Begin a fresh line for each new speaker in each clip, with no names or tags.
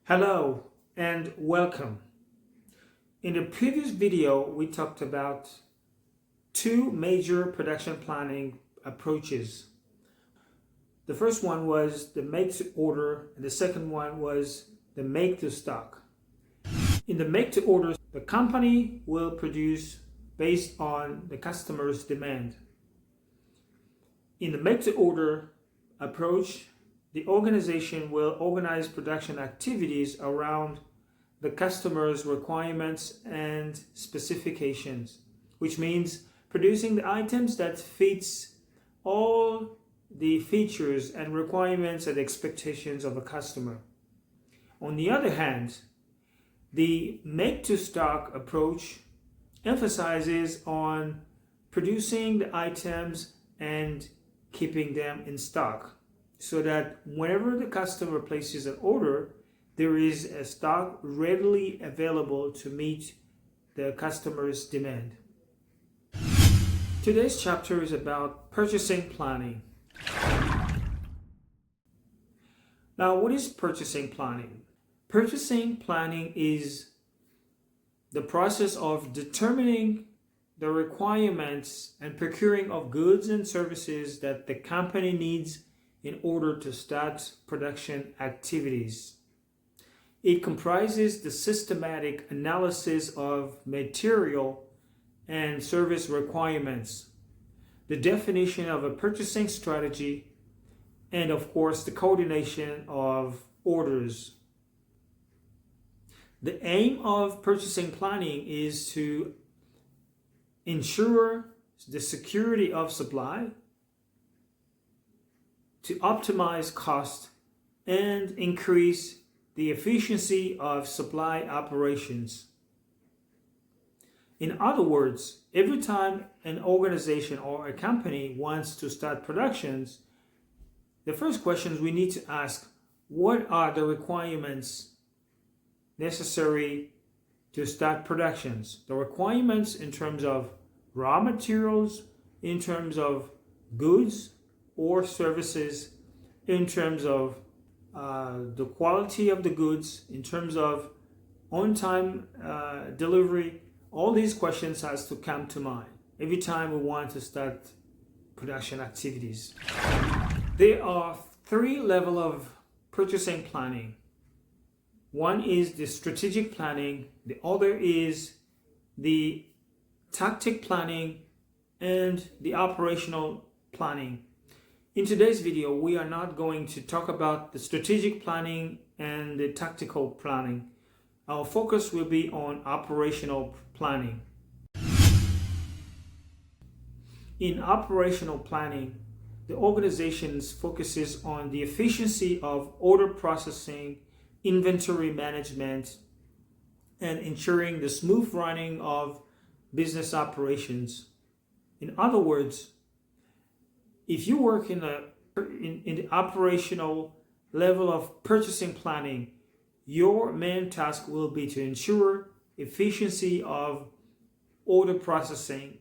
Hello and welcome. In the previous video, we talked about two major production planning approaches. The first one was the make to order, and the second one was the make to stock. In the make to order, the company will produce based on the customer's demand. In the make to order approach, the organization will organize production activities around the customer's requirements and specifications, which means producing the items that fits all the features and requirements and expectations of a customer. On the other hand, the make to stock approach emphasizes on producing the items and keeping them in stock, so that whenever the customer places an order, there is a stock readily available to meet the customer's demand. Today's chapter is about purchasing planning. Now, what is purchasing planning? Purchasing planning is the process of determining the requirements and procuring of goods and services that the company needs in order to start production activities. It comprises the systematic analysis of material and service requirements, the definition of a purchasing strategy, and of course the coordination of orders. The aim of purchasing planning is to ensure the security of supply, to optimize cost, and increase the efficiency of supply operations. In other words, every time an organization or a company wants to start productions, the first questions we need to ask: what are the requirements necessary to start productions? The requirements in terms of raw materials, in terms of goods or services, in terms of the quality of the goods, in terms of on-time delivery. All these questions has to come to mind every time we want to start production activities. There are three levels of purchasing planning. One is the strategic planning, the other is the tactic planning, and the operational planning. In today's video, we are not going to talk about the strategic planning and the tactical planning. Our focus will be on operational planning. In operational planning, the organization focuses on the efficiency of order processing, inventory management, and ensuring the smooth running of business operations. In other words, if you work in the operational level of purchasing planning, your main task will be to ensure efficiency of order processing,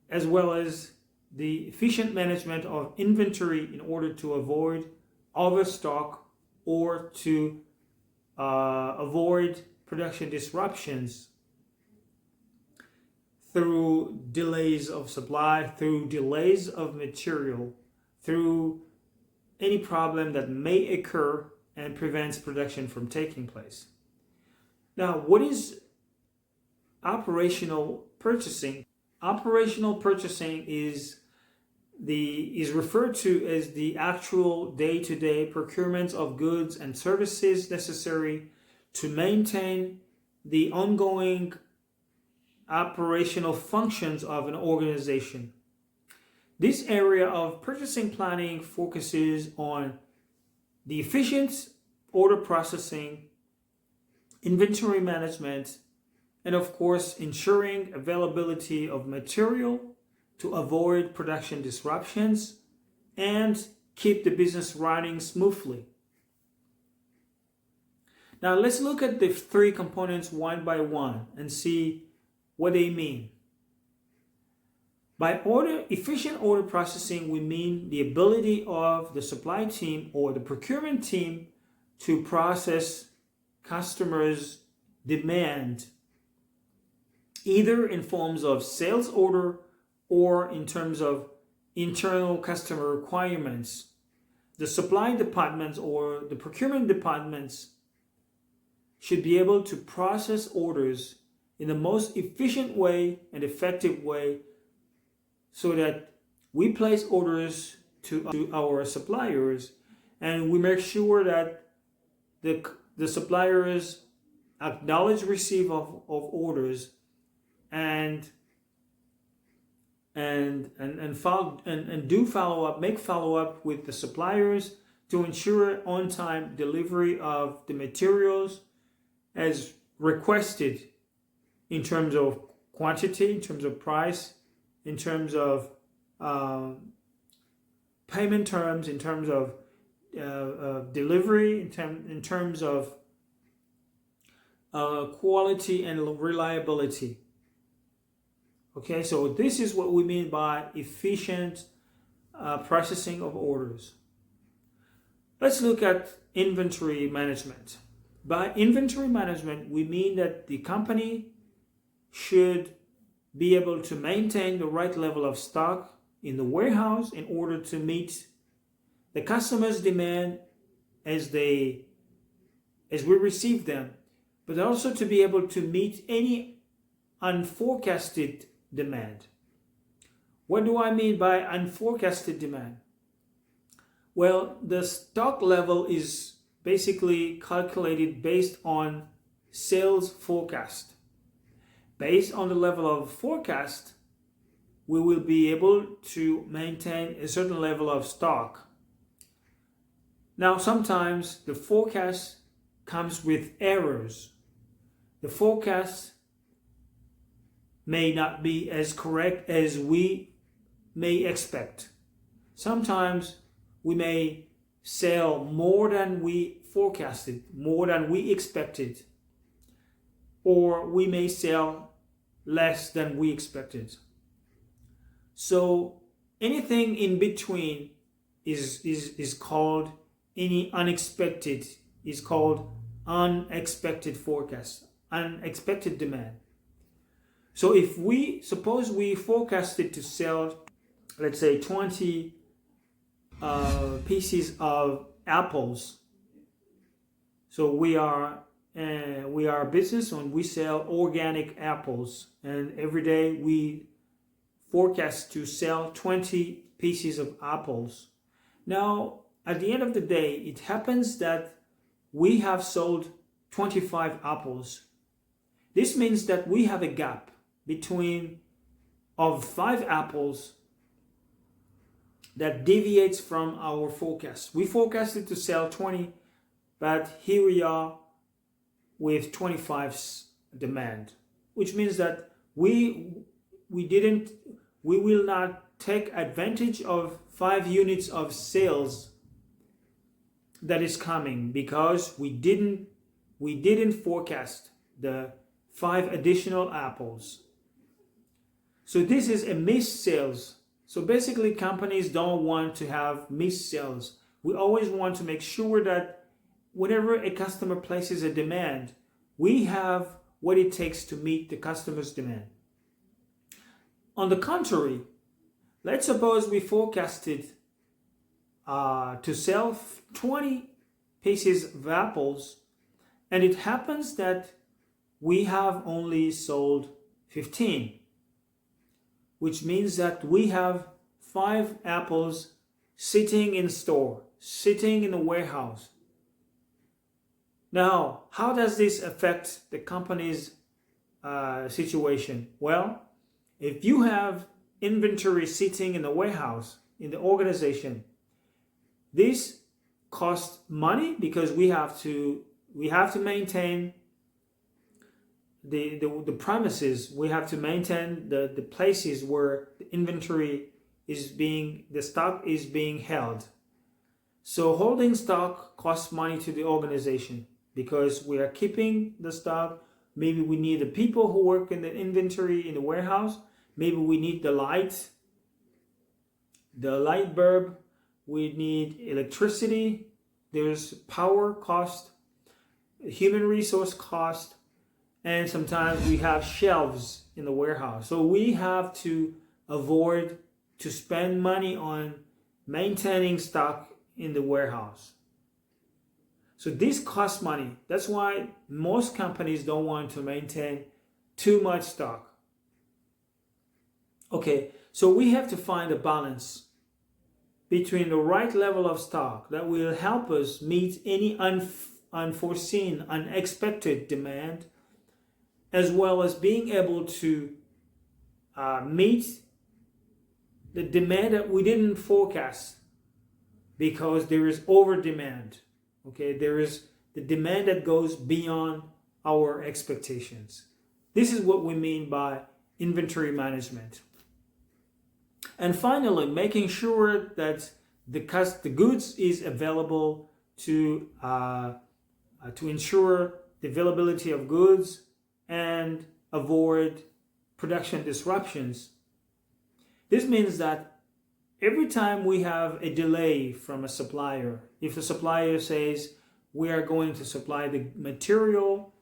as well as the efficient management of inventory in order to avoid overstock or to avoid production disruptions through delays of supply, through delays of material, through any problem that may occur and prevents production from taking place. Now, what is operational purchasing? Operational purchasing is referred to as the actual day-to-day procurement of goods and services necessary to maintain the ongoing operational functions of an organization. This area of purchasing planning focuses on the efficient order processing, inventory management, and of course ensuring availability of material to avoid production disruptions and keep the business running smoothly. Now let's look at the three components one by one and see what they mean. By efficient order processing, we mean the ability of the supply team or the procurement team to process customers' demand, either in forms of sales order or in terms of internal customer requirements. The supply departments or the procurement departments should be able to process orders in the most efficient way and effective way so that we place orders to our suppliers and we make sure that the suppliers acknowledge receipt of orders and do follow up, make follow up with the suppliers to ensure on time delivery of the materials as requested in terms of quantity, in terms of price, in terms of payment terms, in terms of delivery, in terms of quality and reliability. Okay, so this is what we mean by efficient processing of orders. Let's look at inventory management. By inventory management, we mean that the company should be able to maintain the right level of stock in the warehouse in order to meet the customer's demand as we receive them, but also to be able to meet any unforecasted demand. What do I mean by unforecasted demand? Well, the stock level is basically calculated based on sales forecast. Based on the level of forecast, we will be able to maintain a certain level of stock. Now, sometimes the forecast comes with errors. The forecast may not be as correct as we may expect. Sometimes we may sell more than we forecasted, more than we expected, or we may sell less than we expected. So anything in between is called any unexpected, is called unexpected forecast, unexpected demand. So if suppose we forecasted to sell, let's say 20 pieces of apples. So we are a business and we sell organic apples, and every day we forecast to sell 20 pieces of apples. Now, at the end of the day, it happens that we have sold 25 apples. This means that we have a gap between of 5 apples that deviates from our forecast. We forecasted to sell 20, but here we are with 25's demand, which means that we will not take advantage of 5 units of sales that is coming because we didn't forecast the 5 additional apples. So this is a missed sales. So basically companies don't want to have missed sales. We always want to make sure that whenever a customer places a demand, we have what it takes to meet the customer's demand. On the contrary, let's suppose we forecasted to sell 20 pieces of apples, and it happens that we have only sold 15. Which means that we have 5 apples sitting in store, sitting in a warehouse. Now, how does this affect the company's situation? Well, if you have inventory sitting in the warehouse, in the organization, this costs money because we have to maintain the premises. We have to maintain the places where the inventory the stock is being held. So holding stock costs money to the organization because we are keeping the stock. Maybe we need the people who work in the inventory in the warehouse. Maybe we need the light bulb. We need electricity. there's power cost, human resource cost, and sometimes we have shelves in the warehouse. So we have to avoid to spend money on maintaining stock in the warehouse. So this costs money. That's why most companies don't want to maintain too much stock. Okay, so we have to find a balance between the right level of stock that will help us meet any unforeseen, unexpected demand, as well as being able to meet the demand that we didn't forecast because there is over demand. Okay, there is the demand that goes beyond our expectations. This is what we mean by inventory management. And finally, making sure that the goods is available to ensure the availability of goods and avoid production disruptions. This means that every time we have a delay from a supplier, if the supplier says we are going to supply the material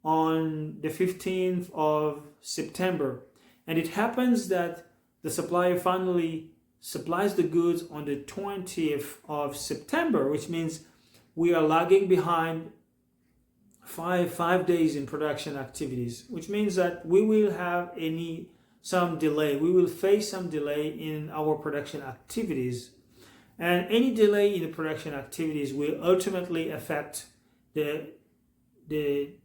on the 15th of September, and it happens that the supplier finally supplies the goods on the 20th of September, which means we are lagging behind five days in production activities, which means that we will have some delay. We will face some delay in our production activities, and any delay in the production activities will ultimately affect the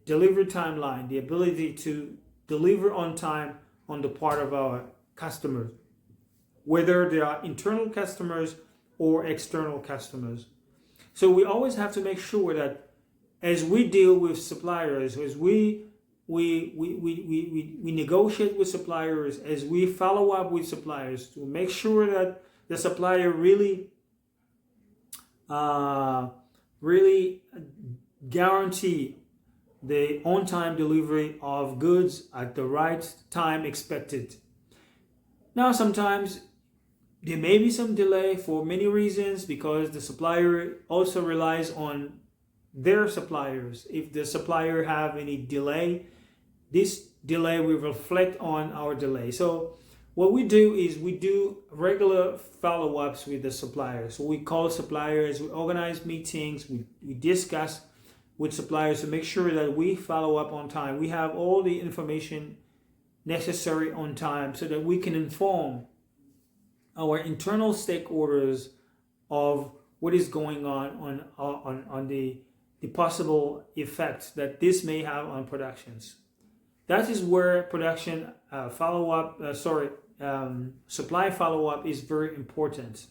delivery timeline, the ability to deliver on time on the part of our customers, whether they are internal customers or external customers. So we always have to make sure that as we deal with suppliers, as we negotiate with suppliers, as we follow up with suppliers, to make sure that the supplier really guarantee the on-time delivery of goods at the right time expected. Now, sometimes there may be some delay for many reasons because the supplier also relies on their suppliers. If the supplier have any delay, this delay will reflect on our delay. So what we do is we do regular follow-ups with the suppliers. So we call suppliers, we organize meetings, we discuss with suppliers to make sure that we follow up on time. We have all the information necessary on time so that we can inform our internal stakeholders of what is going on the possible effects that this may have on productions. That is where production supply follow-up is very important.